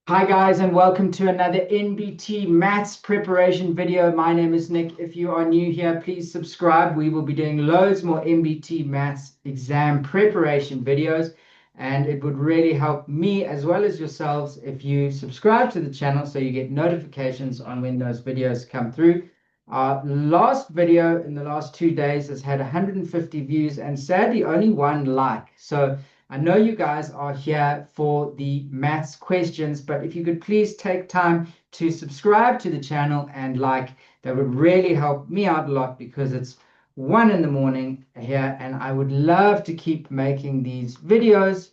Hi guys, and welcome to another NBT Maths preparation video. My name is Nick. If you are new here, please subscribe. We will be doing loads more NBT Maths exam preparation videos, and it would really help me as well as yourselves if you subscribe to the channel so you get notifications on when those videos come through. Our last video in the last 2 days has had 150 views and sadly only one like. So I know you guys are here for the maths questions, but if you could please take time to subscribe to the channel and like, that would really help me out a lot because it's 1 in the morning here and I would love to keep making these videos.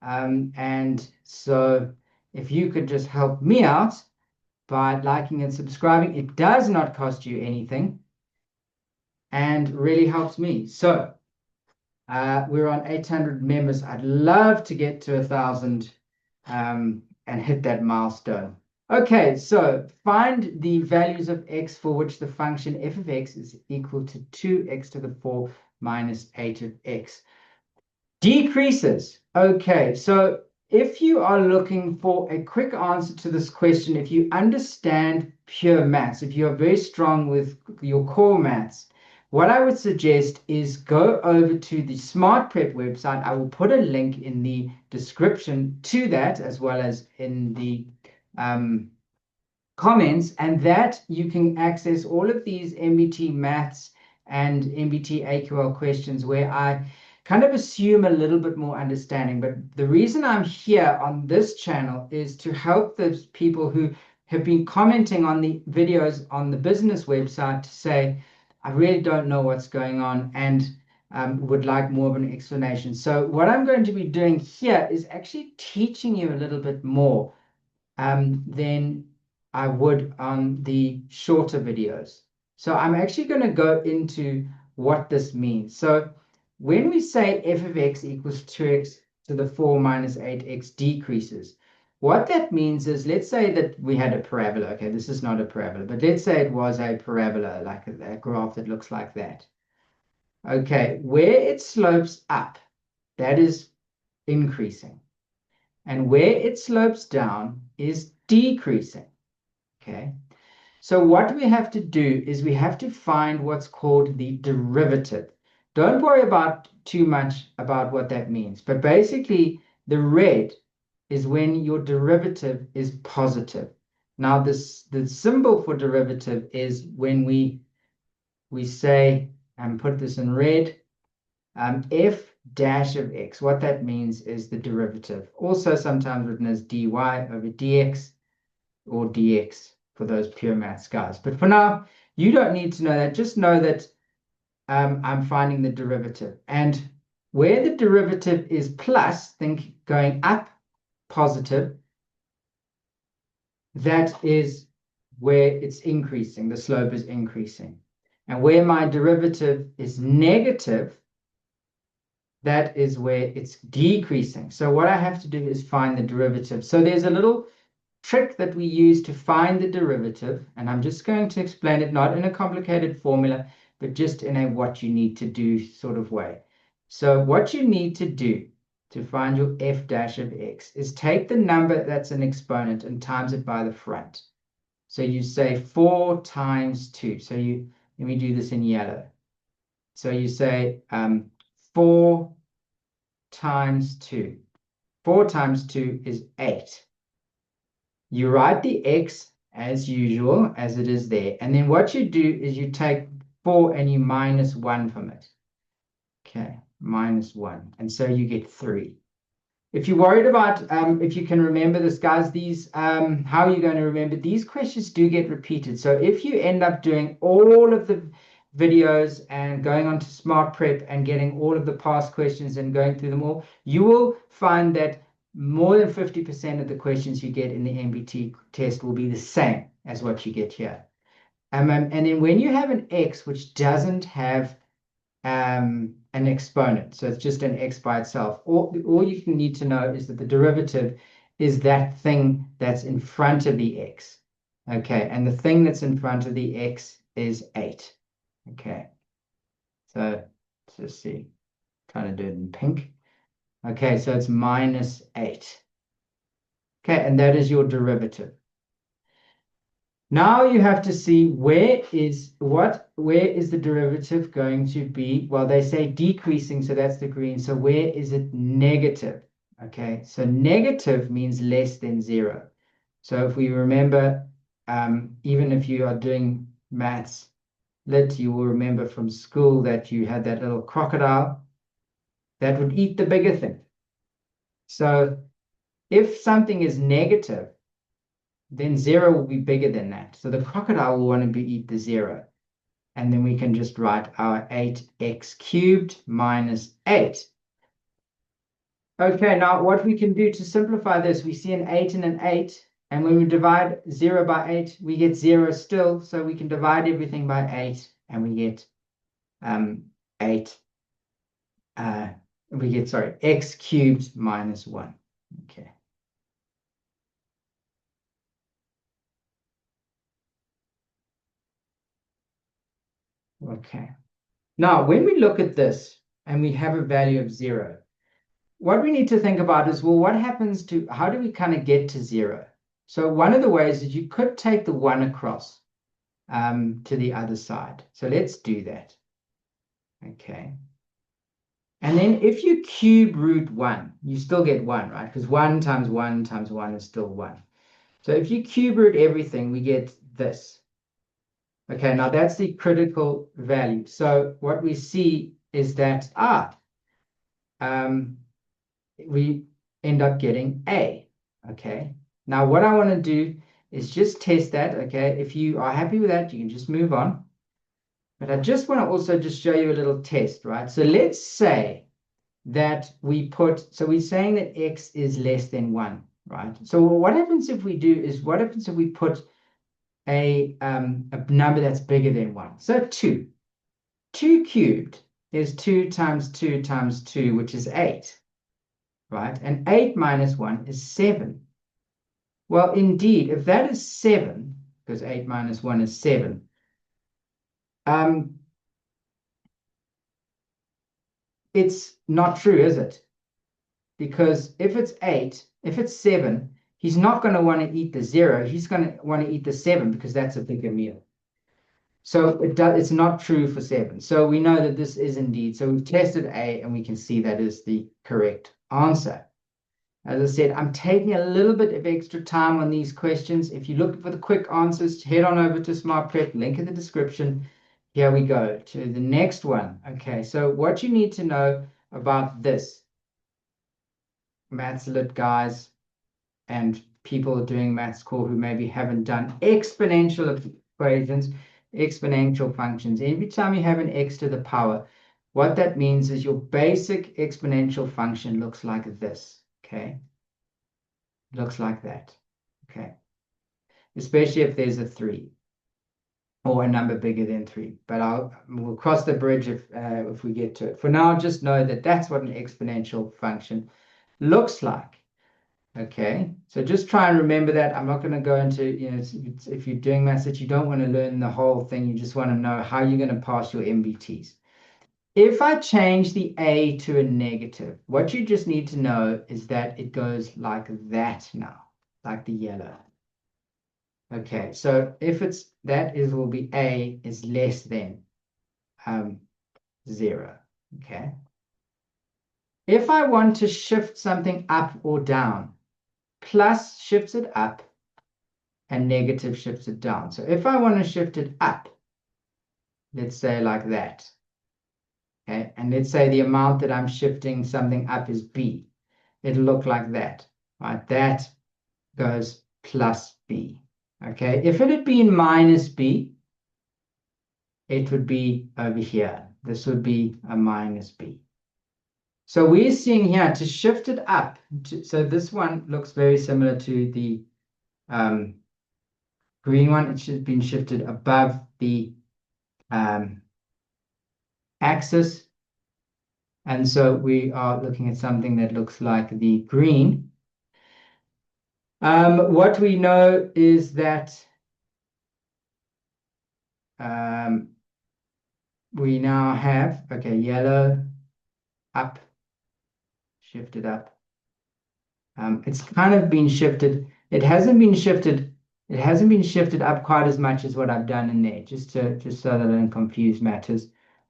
And so if you could just help me out by liking and subscribing, it does not cost you anything and really helps me. So we're on 800 members. I'd love to get to 1,000 and hit that milestone. Okay, so find the values of x for which the function f of x is equal to 2x to the 4 minus 8 of x. Decreases. Okay, so if you are looking for a quick answer to this question, if you understand pure maths, if you are very strong with your core maths, what I would suggest is go over to the Smart Prep website. I will put a link in the description to that as well as in the comments, and that you can access all of these NBT Maths and NBT AQL questions where I kind of assume a little bit more understanding. But the reason I'm here on this channel is to help those people who have been commenting on the videos on the business website to say, I really don't know what's going on and would like more of an explanation. So what I'm going to be doing here is actually teaching you a little bit more than I would on the shorter videos. So I'm actually going to go into what this means. So when we say f of x equals 2x to the 4 minus 8x decreases, what that means is, let's say that we had a parabola. Okay, this is not a parabola, but let's say it was a parabola, like a graph that looks like that. Okay, where it slopes up, that is increasing. And where it slopes down is decreasing. Okay, so what we have to do is we have to find what's called the derivative. Don't worry about too much about what that means, but basically the red is when your derivative is positive. Now the symbol for derivative is when we say, and put this in red, f dash of x. What that means is the derivative, also sometimes written as dy over dx or dx for those pure maths guys. But for now, you don't need to know that. Just know that I'm finding the derivative. And where the derivative is plus, think going up positive, that is where it's increasing. The slope is increasing. And where my derivative is negative, that is where it's decreasing. So what I have to do is find the derivative. So there's a little trick that we use to find the derivative, and I'm just going to explain it not in a complicated formula, but just in a what you need to do sort of way. So what you need to do to find your f dash of x is take the number that's an exponent and times it by the front. So you say 4 times 2. So let me do this in yellow. So you say 4 times 2. 4 times 2 is 8. You write the x as usual, as it is there. And then what you do is you take 4 and you minus 1 from it. Okay, minus 1. And so you get 3. If you're worried about if you can remember this, guys, these how are you going to remember? These questions do get repeated. So if you end up doing all of the videos and going on to Smart Prep and getting all of the past questions and going through them all, you will find that more than 50% of the questions you get in the NBT test will be the same as what you get here. And then when you have an x which doesn't have an exponent, so it's just an x by itself, all you can need to know is that the derivative is that thing that's in front of the x. Okay, and the thing that's in front of the x is 8. Okay, so let's just see, trying to do it in pink. Okay, so it's minus 8. Okay, and that is your derivative. Now you have to see where is the derivative going to be? Well, they say decreasing, so that's the green. So where is it negative? Okay, so negative means less than 0. So if we remember, even if you are doing maths lit, you will remember from school that you had that little crocodile that would eat the bigger thing. So if something is negative, then 0 will be bigger than that. So the crocodile will want to eat the 0. And then we can just write our 8x cubed minus 8. Okay, now what we can do to simplify this, we see an 8 and an 8. And when we divide 0 by 8, we get 0 still. So we can divide everything by 8 and we get 8. X cubed minus 1. Okay. Okay. Now, when we look at this and we have a value of 0, what we need to think about is, well, what happens to, how do we kind of get to 0? So one of the ways is you could take the 1 across to the other side. So let's do that. Okay. And then if you cube root 1, you still get 1, right? Because 1 times 1 times 1 is still 1. So if you cube root everything, we get this. Okay, now that's the critical value. So what we see is that, we end up getting A. Okay, now what I want to do is just test that. Okay, if you are happy with that, you can just move on. But I just want to also just show you a little test, right? So let's say that so we're saying that X is less than 1, right? So what happens if we put a number that's bigger than 1? So 2. 2 cubed is 2 times 2 times 2, which is 8, right? And 8 minus 1 is 7. Well, indeed, if that is 7, because 8 minus 1 is 7, it's not true, is it? Because if it's 8, if it's 7, he's not going to want to eat the 0. He's going to want to eat the 7 because that's a bigger meal. So it's not true for 7. So we know that this is indeed. So we've tested A and we can see that is the correct answer. As I said, I'm taking a little bit of extra time on these questions. If you're looking for the quick answers, head on over to Smart Prep, link in the description. Here we go to the next one. Okay, so what you need to know about this, Maths Lit guys and people doing Maths Core who maybe haven't done exponential equations, exponential functions. Every time you have an x to the power, what that means is your basic exponential function looks like this. Okay, looks like that. Okay, especially if there's a 3 or a number bigger than 3. But we'll cross the bridge if we get to it. For now, just know that that's what an exponential function looks like. Okay, so just try and remember that. I'm not going to go into, if you're doing maths that you don't want to learn the whole thing, you just want to know how you're going to pass your MBTs. If I change the A to a negative, what you just need to know is that it goes like that now, like the yellow. Okay, so if will be A is less than 0. Okay. If I want to shift something up or down, plus shifts it up and negative shifts it down. So if I want to shift it up, let's say like that. Okay, and let's say the amount that I'm shifting something up is B. It'll look like that, right? That goes plus B. Okay, if it had been minus B, it would be over here. This would be a minus B. So we're seeing here to shift it up. So this one looks very similar to the green one. It should have been shifted above the axis. And so we are looking at something that looks like the green. What we know is that we now have, okay, yellow, up, shifted up, It's kind of been shifted. It hasn't been shifted. It hasn't been shifted up quite as much as what I've done in there, just so that I don't confuse matters.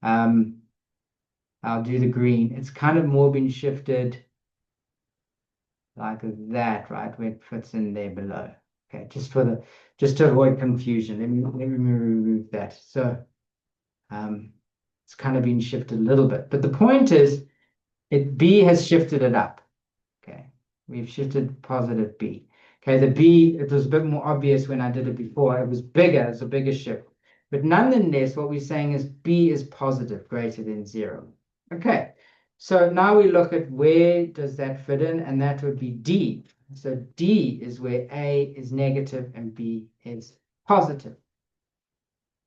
I'll do the green. It's kind of more been shifted like that, right, where it fits in there below. Okay, just to avoid confusion. Let me remove that. So it's kind of been shifted a little bit, but the point is, B has shifted it up. Okay, we've shifted positive B. Okay, the B, it was a bit more obvious when I did it before. It was bigger, it's a bigger shift. But nonetheless, what we're saying is B is positive, greater than 0. Okay, so now we look at where does that fit in, and that would be D. So D is where A is negative and B is positive.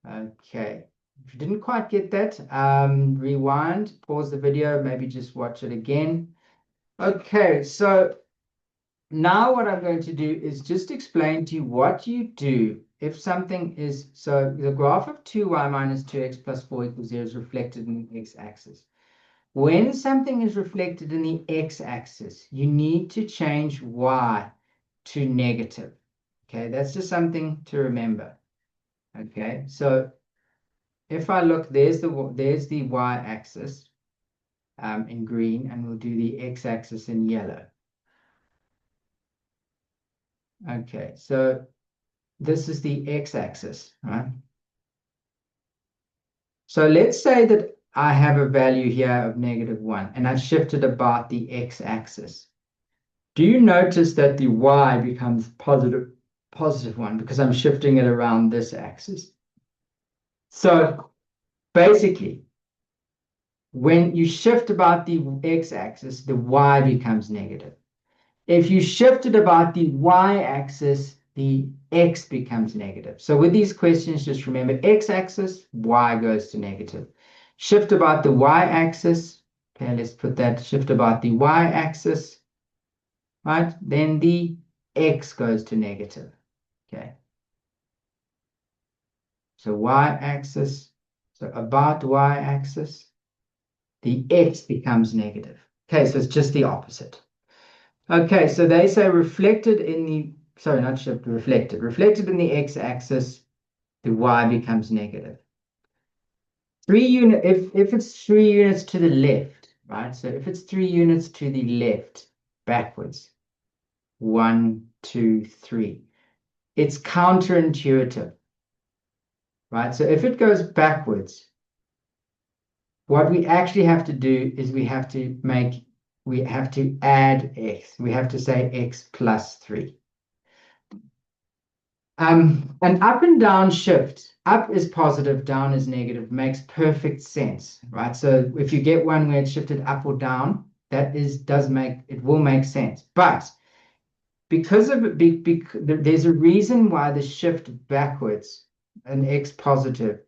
Okay, if you didn't quite get that, rewind, pause the video, maybe just watch it again. Okay, so now what I'm going to do is just explain to you what you do if something is, so the graph of 2y minus 2x plus 4 equals 0 is reflected in the x-axis. When something is reflected in the x-axis, you need to change y to negative. Okay, that's just something to remember. Okay, so if I look, there's the y-axis in green, and we'll do the x-axis in yellow. Okay, so this is the x-axis, right? So let's say that I have a value here of -1, and I've shifted about the x-axis. Do you notice that the y becomes positive 1 because I'm shifting it around this axis? So basically, when you shift about the x-axis, the y becomes negative. If you shift it about the y-axis, the x becomes negative. So with these questions, just remember x-axis, y goes to negative. Shift about the y-axis. Okay, let's put that, shift about the y-axis, right? Then the x goes to negative. Okay. So y-axis, so about y-axis, the x becomes negative. Okay, so it's just the opposite. Okay, so they say reflected in the, sorry, not shifted, reflected in the x-axis, the y becomes negative. 3 unit, if it's 3 units to the left, right? So if it's 3 units to the left, backwards, 1, 2, 3, it's counterintuitive, right? So if it goes backwards, what we actually have to do is we have to add x. We have to say x plus 3. An up and down shift, up is positive, down is negative, makes perfect sense, right? So if you get one where it's shifted up or down, it will make sense. But because of there's a reason why the shift backwards, an x positive,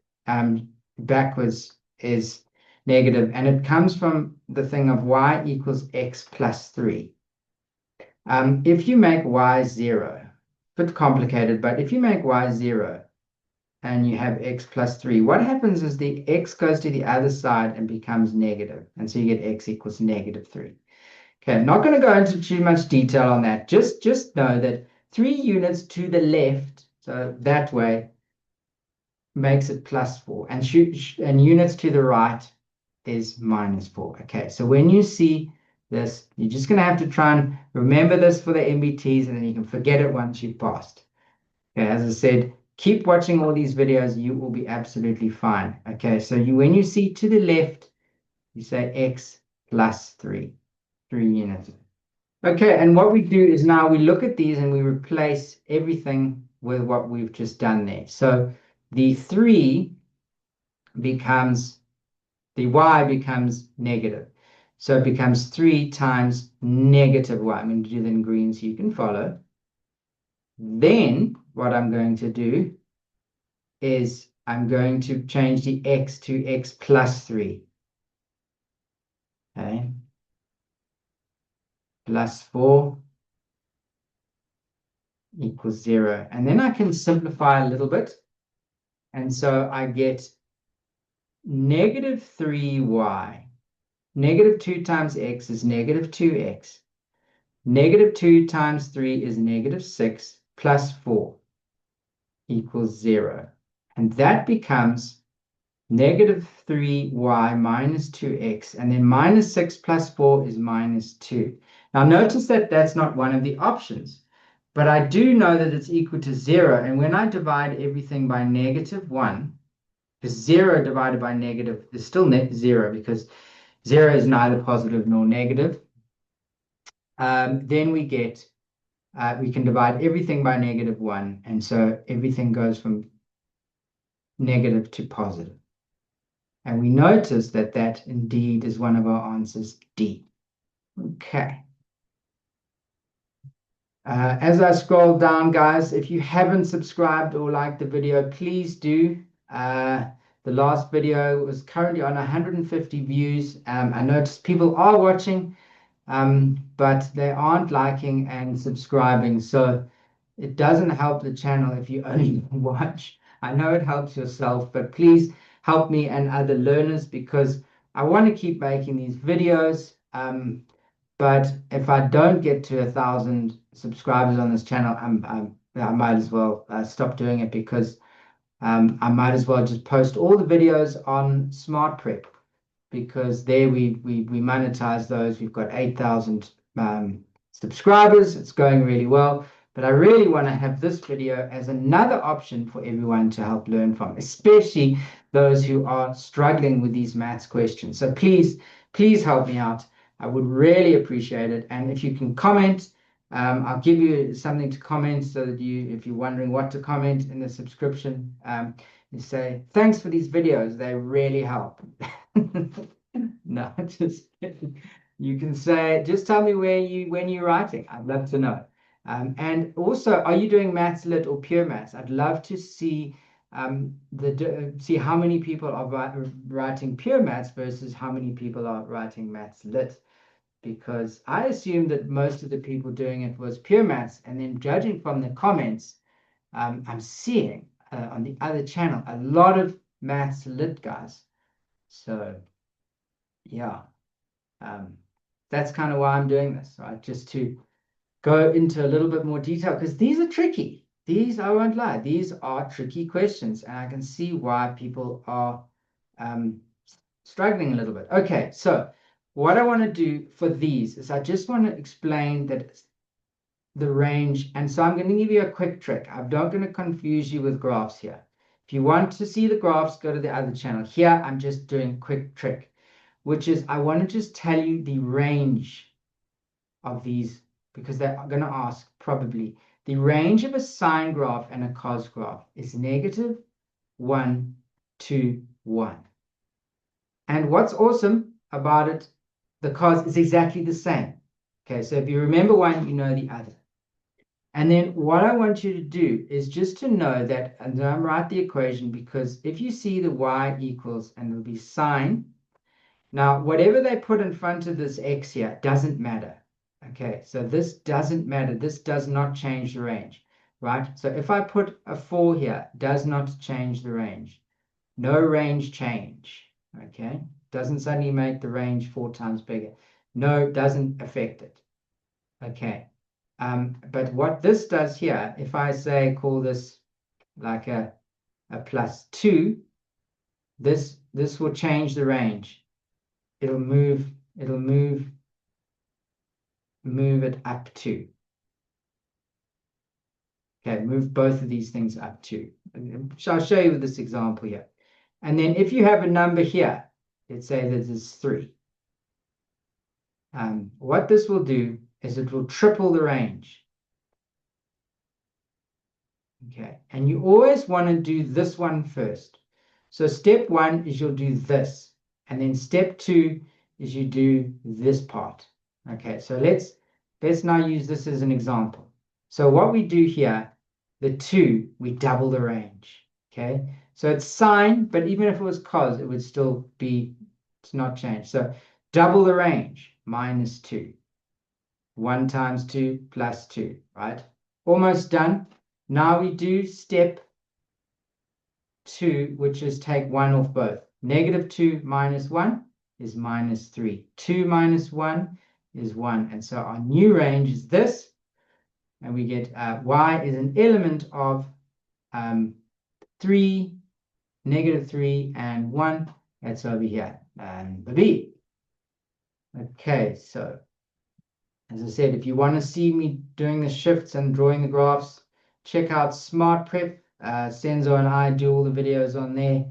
backwards is negative, and it comes from the thing of y equals x plus 3. If you make y 0, bit complicated, but if you make y 0 and you have x plus 3, what happens is the x goes to the other side and becomes negative, and so you get x equals -3. Okay, I'm not going to go into too much detail on that. Just know that 3 units to the left, so that way, makes it +4, and units to the right is -4. Okay, so when you see this, you're just going to have to try and remember this for the NBTs, and then you can forget it once you've passed. Okay, as I said, keep watching all these videos, you will be absolutely fine. Okay, so when you see to the left, you say x plus 3 units. Okay, and what we do is now we look at these and we replace everything with what we've just done there. So the 3 becomes, the y becomes negative. So it becomes 3 times -y. I'm going to do that in green so you can follow. Then what I'm going to do is I'm going to change the x to x plus 3. Okay. Plus 4 equals 0. And then I can simplify a little bit. And so I get -3y. -2 times x is -2x. Negative 2 times 3 is negative 6 plus 4 equals 0. And that becomes negative 3y minus 2x. And then minus 6 plus 4 is minus 2. Now notice that that's not one of the options. But I do know that it's equal to 0. And when I divide everything by negative 1, because 0 divided by negative is still net 0, because 0 is neither positive nor negative. Then we get, we can divide everything by negative 1. And so everything goes from negative to positive. And we notice that that indeed is one of our answers, D. Okay. As I scroll down, guys, if you haven't subscribed or liked the video, please do. The last video was currently on 150 views. I noticed people are watching, but they aren't liking and subscribing. So it doesn't help the channel if you only watch. I know it helps yourself, but please help me and other learners, because I want to keep making these videos. But if I don't get to 1,000 subscribers on this channel, I might as well stop doing it, because I might as well just post all the videos on Smart Prep, because there we monetize those. We've got 8,000 subscribers. It's going really well. But I really want to have this video as another option for everyone to help learn from, especially those who are struggling with these maths questions. So please help me out. I would really appreciate it. And if you can comment, I'll give you something to comment, so that if you're wondering what to comment in the subscription, you say, thanks for these videos. They really help. No, just you can say, just tell me when you're writing. I'd love to know. And also, are you doing Maths Lit or Pure Maths? I'd love to see see how many people are writing Pure Maths versus how many people are writing Maths Lit, because I assume that most of the people doing it was Pure Maths, and then judging from the comments, I'm seeing on the other channel a lot of Maths Lit guys. So yeah, that's kind of why I'm doing this, right? Just to go into a little bit more detail, because these are tricky. These, I won't lie, these are tricky questions, and I can see why people are struggling a little bit. Okay, so what I want to do for these is I just want to explain that the range, and so I'm going to give you a quick trick. I'm not going to confuse you with graphs here. If you want to see the graphs, go to the other channel. Here, I'm just doing a quick trick, which is I want to just tell you the range of these, because they're going to ask probably the range of a sine graph and a cos graph is negative 1 to 1. And what's awesome about it, the cos is exactly the same. Okay, so if you remember one, you know the other. And then what I want you to do is just to know that, and I'm write the equation, because if you see the y equals, and it'll be sine. Now, whatever they put in front of this x here doesn't matter. Okay, so this doesn't matter. This does not change the range, right? So if I put a 4 here, does not change the range. No range change, okay? Doesn't suddenly make the range 4 times bigger. No, doesn't affect it, okay? But what this does here, if I say, call this like a plus 2, this will change the range. It'll move it up 2. Okay, move both of these things up 2. So I'll show you with this example here. And then if you have a number here, let's say that is 3. What this will do is it will triple the range. Okay, and you always want to do this one first. So step 1 is you'll do this, and then step 2 is you do this part. Okay, so let's now use this as an example. So what we do here, the 2, we double the range. Okay, so it's sine, but even if it was cos, it would still be, it's not changed. So double the range, minus 2. 1 times 2 plus 2, right? Almost done. Now we do step 2, which is take 1 off both. Negative 2 minus 1 is minus 3. 2 minus 1 is 1. And so our new range is this. And we get y is an element of 3, -3, and 1. That's over here. And the B. Okay, so as I said, if you want to see me doing the shifts and drawing the graphs, check out Smart Prep. Senzo and I do all the videos on there.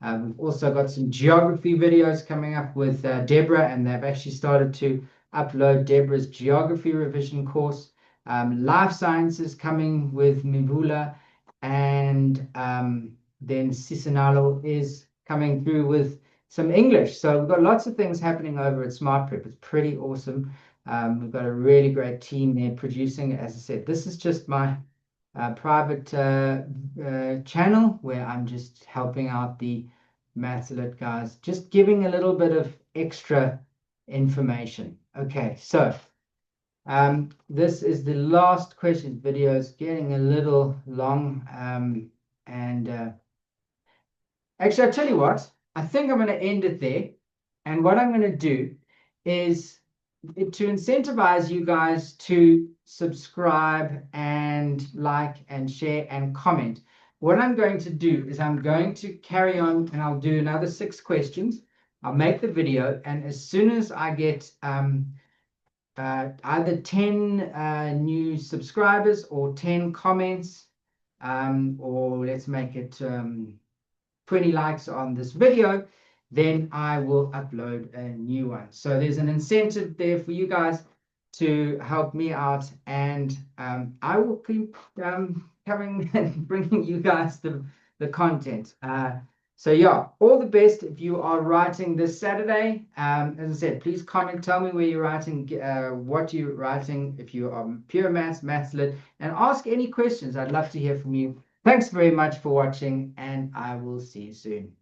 We've also got some geography videos coming up with Deborah, and they've actually started to upload Deborah's geography revision course. Life sciences coming with Mivula, and then Cicinalo is coming through with some English. So we've got lots of things happening over at Smart Prep. It's pretty awesome. We've got a really great team there producing. As I said, this is just my private channel where I'm just helping out the Maths Lit guys, just giving a little bit of extra information. Okay, so this is the last question. Video is getting a little long, and actually, I'll tell you what, I think I'm going to end it there. And what I'm going to do is to incentivize you guys to subscribe and like and share and comment. What I'm going to do is I'm going to carry on and I'll do another 6 questions. I'll make the video, and as soon as I get either 10 new subscribers or 10 comments, or let's make it 20 likes on this video, then I will upload a new one. So there's an incentive there for you guys to help me out, and I will keep coming and bringing you guys the content. So yeah, all the best if you are writing this Saturday. As I said, please comment, tell me where you're writing, what you're writing, if you are pure maths, Maths Lit, and ask any questions. I'd love to hear from you. Thanks very much for watching, and I will see you soon.